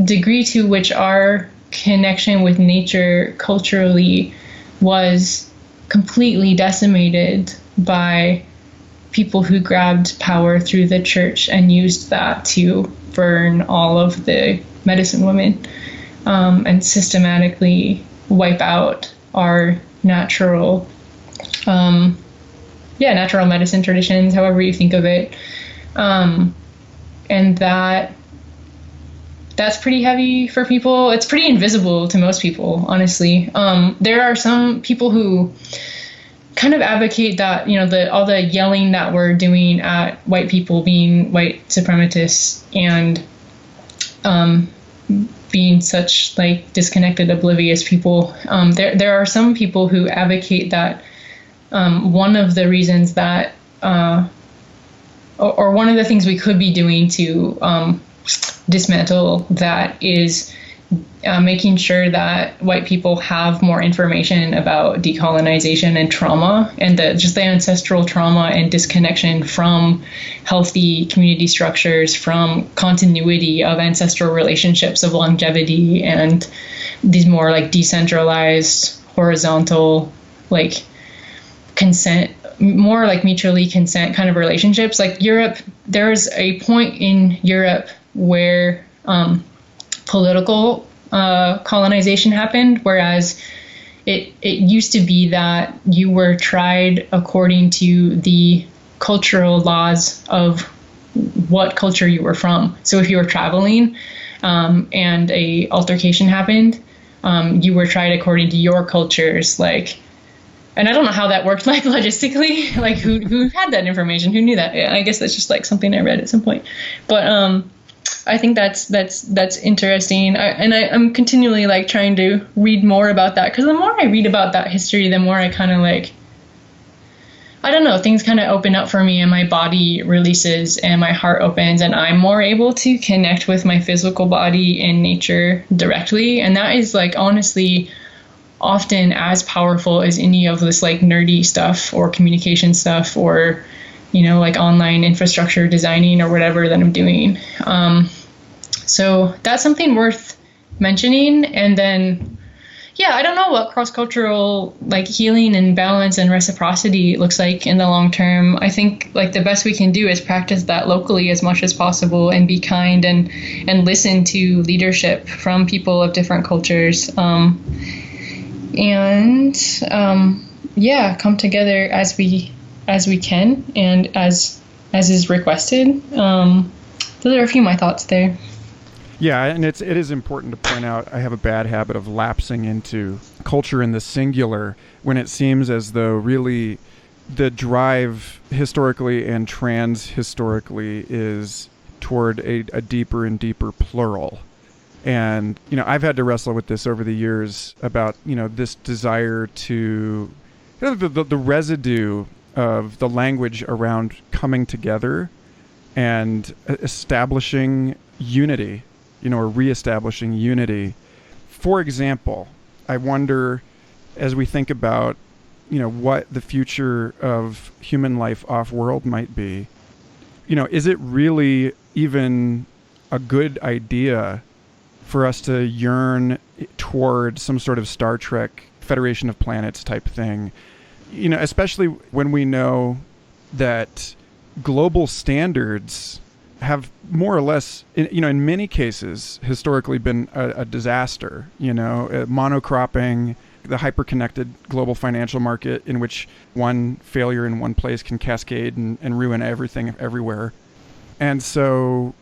degree to which our connection with nature culturally was completely decimated by people who grabbed power through the church and used that to burn all of the medicine women. and systematically wipe out our natural medicine traditions, however you think of it. And that's pretty heavy for people. It's pretty invisible to most people, honestly. There are some people who kind of advocate that, all the yelling that we're doing at white people being white supremacists and being such like disconnected, oblivious people. There are some people who advocate that one of the reasons that, or one of the things we could be doing to dismantle that is making sure that white people have more information about decolonization and trauma and the ancestral trauma and disconnection from healthy community structures, from continuity of ancestral relationships of longevity and these more like decentralized, horizontal, like consent, more like mutually consent kind of relationships. Like Europe, there's a point in Europe where political colonization happened, whereas it used to be that you were tried according to the cultural laws of what culture you were from. So if you were traveling and a altercation happened, you were tried according to your cultures, like. And I don't know how that worked, like logistically, like who had that information, who knew that? Yeah, I guess that's just like something I read at some point. But I think that's interesting. I'm continually like trying to read more about that, because the more I read about that history, the more I kind of like, I don't know, things kind of open up for me and my body releases and my heart opens and I'm more able to connect with my physical body and nature directly. And that is like honestly often as powerful as any of this like nerdy stuff or communication stuff or, like online infrastructure designing or whatever that I'm doing. So that's something worth mentioning. And then, I don't know what cross-cultural like healing and balance and reciprocity looks like in the long term. I think like the best we can do is practice that locally as much as possible and be kind and listen to leadership from people of different cultures. Come together as we can and as is requested. Those are a few of my thoughts there. Yeah, and it is important to point out I have a bad habit of lapsing into culture in the singular when it seems as though really the drive historically and trans-historically is toward a deeper and deeper plural. And, I've had to wrestle with this over the years about, this desire to, the residue of the language around coming together and establishing unity, or reestablishing unity. For example, I wonder, as we think about, what the future of human life off-world might be, is it really even a good idea for us to yearn toward some sort of Star Trek Federation of Planets type thing, especially when we know that global standards have more or less, in many cases, historically been a disaster, monocropping, the hyper-connected global financial market in which one failure in one place can cascade and ruin everything everywhere. And so,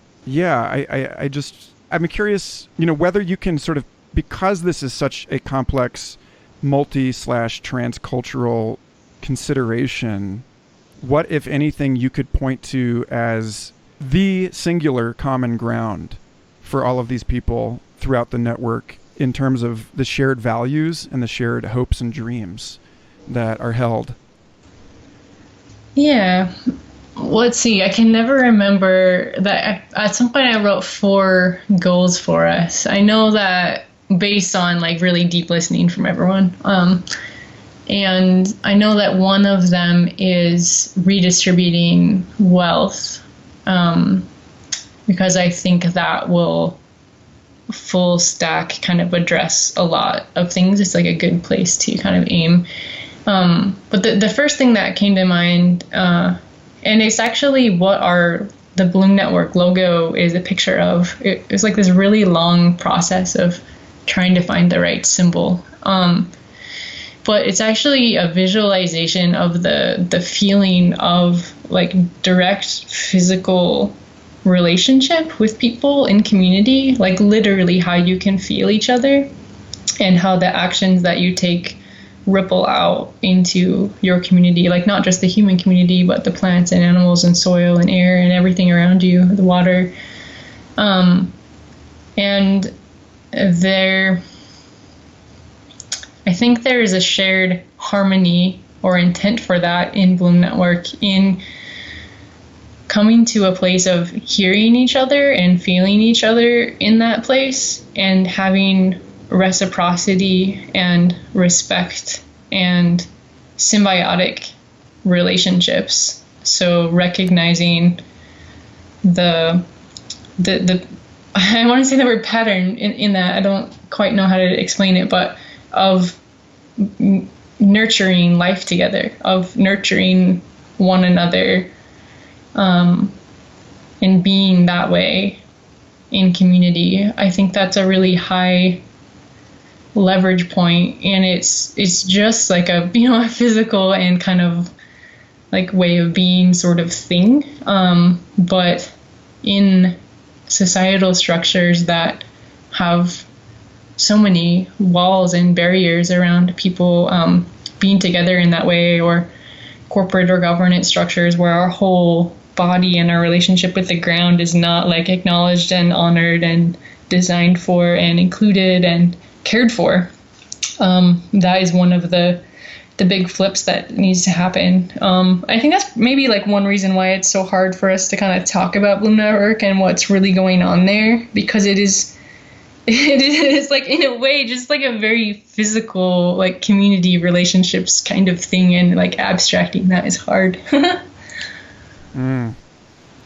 I'm curious, whether you can sort of, because this is such a complex multi/transcultural consideration, what, if anything, you could point to as the singular common ground for all of these people throughout the network in terms of the shared values and the shared hopes and dreams that are held? Yeah. Let's see. I can never remember that. At some point I wrote 4 goals for us. I know that based on like really deep listening from everyone. And I know that one of them is redistributing wealth, because I think that will full stack kind of address a lot of things. It's like a good place to kind of aim. But the first thing that came to mind, and it's actually what the Bloom Network logo is a picture of. It was like this really long process of trying to find the right symbol. But it's actually a visualization of the feeling of like direct physical relationship with people in community, like literally how you can feel each other and how the actions that you take ripple out into your community, like not just the human community, but the plants and animals and soil and air and everything around you, the water. And I think there is a shared harmony or intent for that in Bloom Network, in coming to a place of hearing each other and feeling each other in that place, and having reciprocity and respect and symbiotic relationships. So recognizing the I want to say the word pattern in that. I don't quite know how to explain it, but of nurturing life together, of nurturing one another, and being that way in community. I think that's a really high leverage point, and it's just like a a physical and kind of like way of being sort of thing, but in societal structures that have so many walls and barriers around people being together in that way, or corporate or governance structures where our whole body and our relationship with the ground is not like acknowledged and honored and designed for and included and cared for. That is one of the big flips that needs to happen. I think that's maybe like one reason why it's so hard for us to kind of talk about Bloom Network and what's really going on there, because it is like in a way just like a very physical like community relationships kind of thing, and like abstracting that is hard.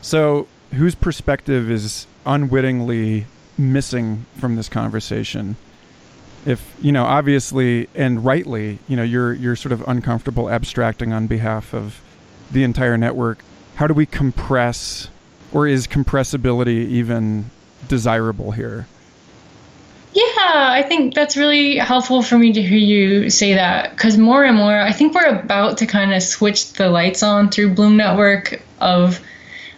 So whose perspective is unwittingly missing from this conversation? If, obviously and rightly, you're sort of uncomfortable abstracting on behalf of the entire network. How do we compress, or is compressibility even desirable here? Yeah, I think that's really helpful for me to hear you say that, because more and more, I think we're about to kind of switch the lights on through Bloom Network of,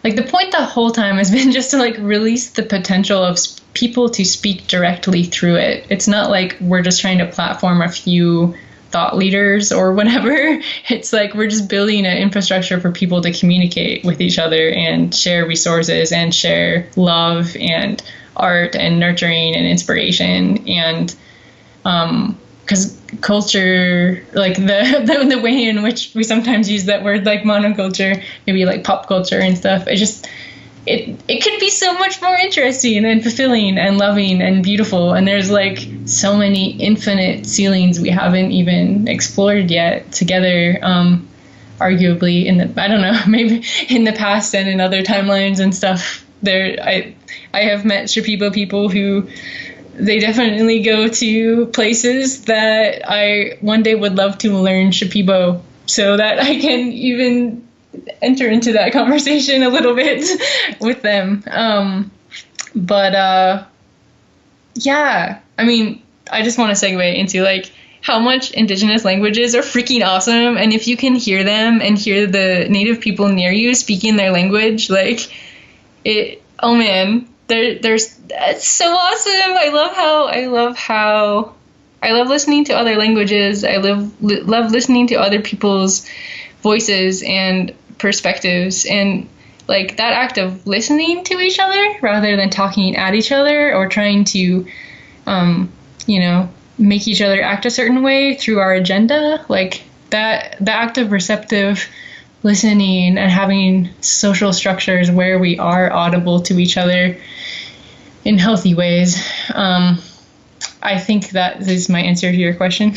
like, the point the whole time has been just to, like, release the potential of people to speak directly through it. It's not like we're just trying to platform a few thought leaders or whatever. It's like we're just building an infrastructure for people to communicate with each other and share resources and share love and art and nurturing and inspiration. And because culture, like the way in which we sometimes use that word, like monoculture, maybe like pop culture and stuff, it could be so much more interesting and fulfilling and loving and beautiful. And there's like so many infinite ceilings we haven't even explored yet together, arguably I don't know, maybe in the past and in other timelines and stuff. I have met Shipibo people who they definitely go to places that I one day would love to learn Shipibo so that I can even enter into that conversation a little bit with them. Yeah, I mean, I just want to segue into like how much indigenous languages are freaking awesome. And if you can hear them and hear the native people near you speaking their language, like oh man, that's so awesome. I love listening to other languages. I love listening to other people's voices and perspectives, and like that act of listening to each other rather than talking at each other or trying to make each other act a certain way through our agenda, like that the act of receptive listening and having social structures where we are audible to each other in healthy ways. I think that is my answer to your question.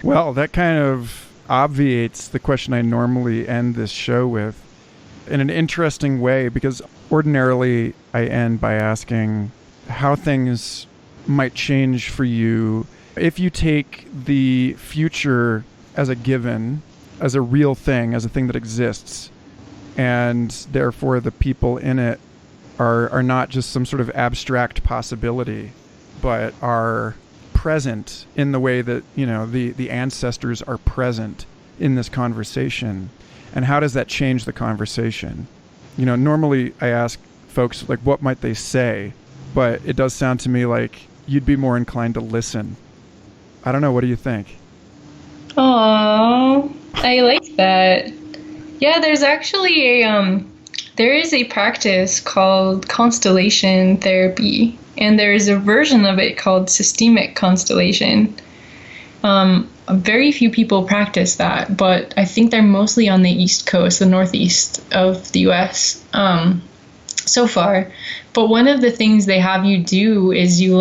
Well, that kind of obviates the question I normally end this show with in an interesting way, because ordinarily I end by asking how things might change for you if you take the future as a given, as a real thing, as a thing that exists, and therefore the people in it are not just some sort of abstract possibility. but are present in the way that, the ancestors are present in this conversation? And how does that change the conversation? Normally I ask folks, like, what might they say? But it does sound to me like you'd be more inclined to listen. I don't know. What do you think? Oh, I like that. Yeah, there's actually there is a practice called constellation therapy, and there is a version of it called systemic constellation. Very few people practice that, but I think they're mostly on the East Coast, the Northeast of the U.S. So far. But one of the things they have you do is you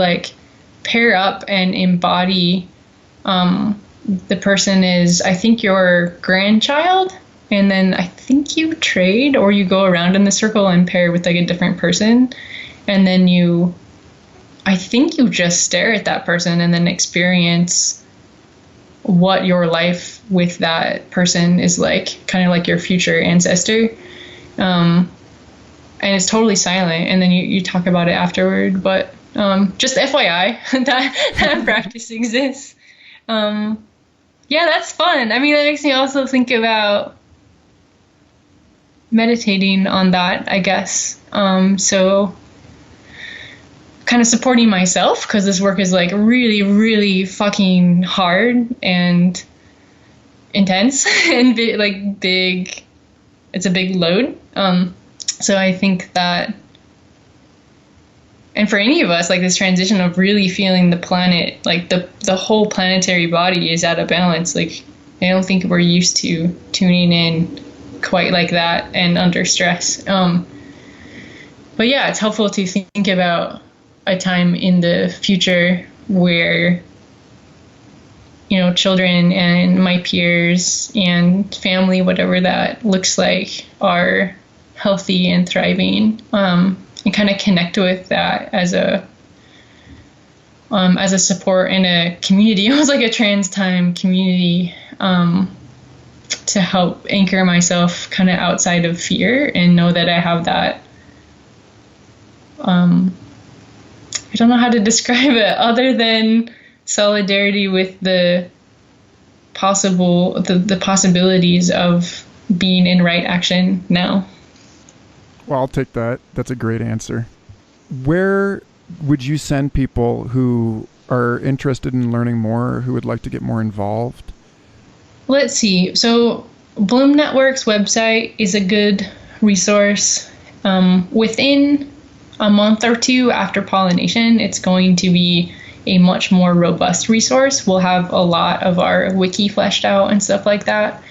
pair up and embody. The person is, I think, your grandchild, and then I think you trade, or you go around in the circle and pair with a different person, and then I think you just stare at that person and then experience what your life with that person is like, kind of like your future ancestor. And it's totally silent, and then you talk about it afterward. But just FYI, that practice exists. Yeah, that's fun. I mean, that makes me also think about meditating on that, I guess. So kind of supporting myself, because this work is really, really fucking hard and intense and big. It's a big load. So I think that, and for any of us, this transition of really feeling the planet, the whole planetary body is out of balance. I don't think we're used to tuning in quite like that and under stress. But yeah, it's helpful to think about a time in the future where, children and my peers and family, whatever that looks like, are healthy and thriving. And kind of connect with that as a support in a community, almost like a trans time community, to help anchor myself kind of outside of fear and know that I have that. I don't know how to describe it other than solidarity with the possibilities of being in right action now. Well, I'll take that. That's a great answer. Where would you send people who are interested in learning more, or who would like to get more involved? Let's see. So Bloom Network's website is a good resource. Within a month or two after Pollination, it's going to be a much more robust resource. We'll have a lot of our wiki fleshed out and stuff like that.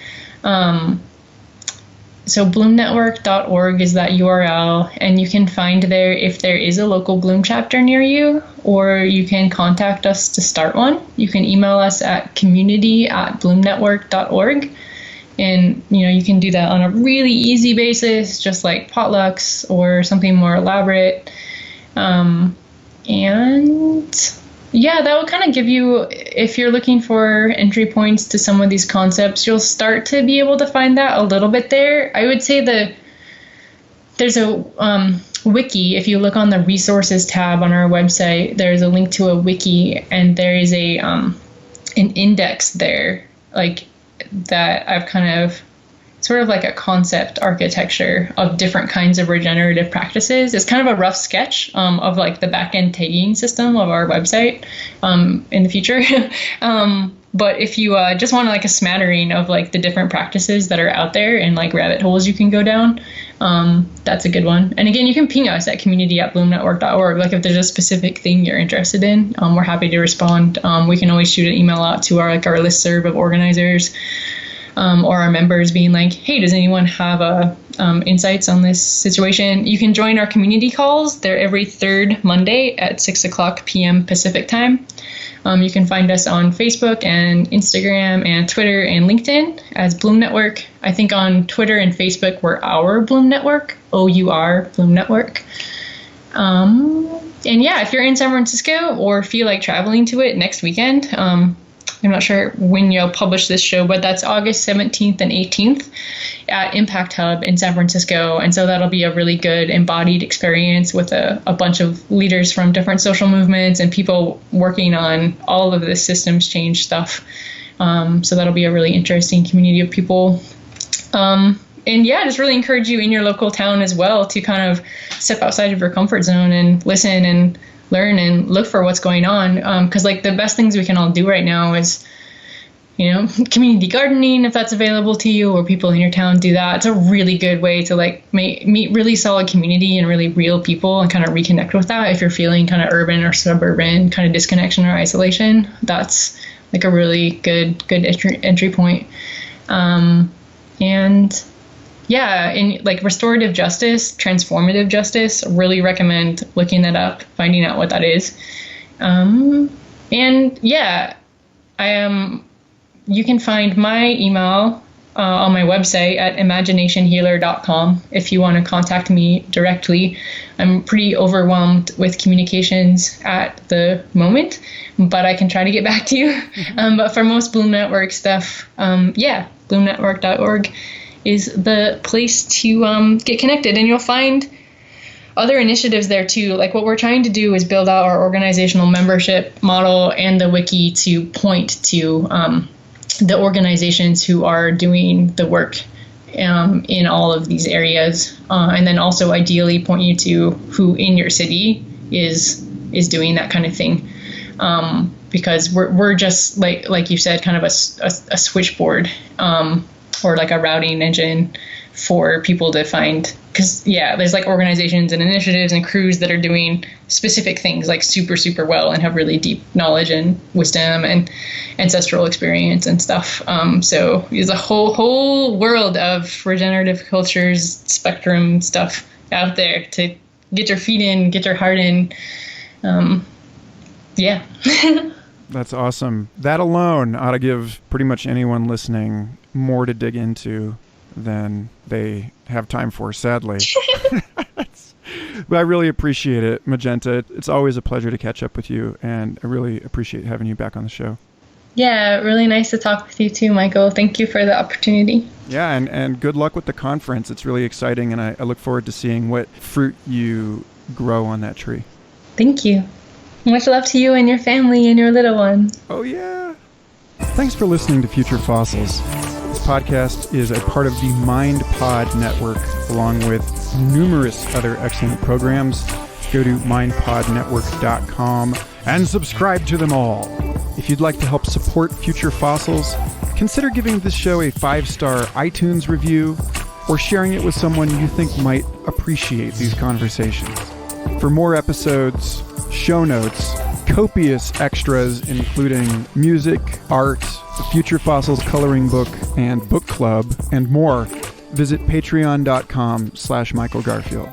So bloomnetwork.org is that URL, and you can find there if there is a local Bloom chapter near you, or you can contact us to start one. You can email us at community@bloomnetwork.org, and you can do that on a really easy basis, just like potlucks or something more elaborate. And yeah, that will kind of give you, if you're looking for entry points to some of these concepts, you'll start to be able to find that a little bit there. I would say there's a wiki. If you look on the resources tab on our website, there's a link to a wiki, and there is an index there, that I've kind of sort of like a concept architecture of different kinds of regenerative practices. It's kind of a rough sketch of the back-end tagging system of our website in the future. But if you just want a smattering of the different practices that are out there and rabbit holes you can go down, that's a good one. And again, you can ping us at community@bloomnetwork.org. If there's a specific thing you're interested in, we're happy to respond. We can always shoot an email out to our listserv of organizers. Or our members being hey, does anyone have insights on this situation? You can join our community calls. They're every third Monday at 6:00 p.m. Pacific time. You can find us on Facebook and Instagram and Twitter and LinkedIn as Bloom Network. I think on Twitter and Facebook, we're our Bloom Network, OUR Bloom Network. And yeah, if you're in San Francisco or feel like traveling to it next weekend, I'm not sure when you'll publish this show, but that's August 17th and 18th at Impact Hub in San Francisco. And so that'll be a really good embodied experience with a bunch of leaders from different social movements and people working on all of this systems change stuff. So that'll be a really interesting community of people. And yeah, just really encourage you in your local town as well to kind of step outside of your comfort zone and listen and learn and look for what's going on. Because like the best things we can all do right now is, you know, community gardening, if that's available to you, or people in your town do that. It's a really good way to like meet really solid community and really real people and kind of reconnect with that. If you're feeling kind of urban or suburban kind of disconnection or isolation, that's like a really good entry point. And yeah, in like restorative justice, transformative justice, really recommend looking that up, finding out what that is. And yeah, you can find my email on my website at imaginationhealer.com if you want to contact me directly. I'm pretty overwhelmed with communications at the moment, but I can try to get back to you. But for most Bloom Network stuff, bloomnetwork.org is the place to get connected. And you'll find other initiatives there too. Like what we're trying to do is build out our organizational membership model and the wiki to point to the organizations who are doing the work in all of these areas. And then also ideally point you to who in your city is doing that kind of thing. Because we're just like you said, kind of a switchboard, or like a routing engine for people to find, because yeah, there's like organizations and initiatives and crews that are doing specific things like super well and have really deep knowledge and wisdom and ancestral experience and stuff. So there's a whole world of regenerative cultures spectrum stuff out there to get your feet in, get your heart in. Yeah. That's awesome. That alone ought to give pretty much anyone listening more to dig into than they have time for, sadly. But I really appreciate it, Magenta. It's always a pleasure to catch up with you, and I really appreciate having you back on the show. Yeah, really nice to talk with you too, Michael. Thank you for the opportunity. Yeah, and good luck with the conference. It's really exciting, and I look forward to seeing what fruit you grow on that tree. Thank you. Much love to you and your family and your little one. Oh, yeah. Thanks for listening to Future Fossils. This podcast is a part of the MindPod network, along with numerous other excellent programs. Go to mindpodnetwork.com and subscribe to them all. If you'd like to help support Future Fossils, consider giving this show a 5-star iTunes review or sharing it with someone you think might appreciate these conversations. For more episodes, show notes, copious extras including music, art, the Future Fossils coloring book and book club, and more, visit patreon.com/Michael Garfield.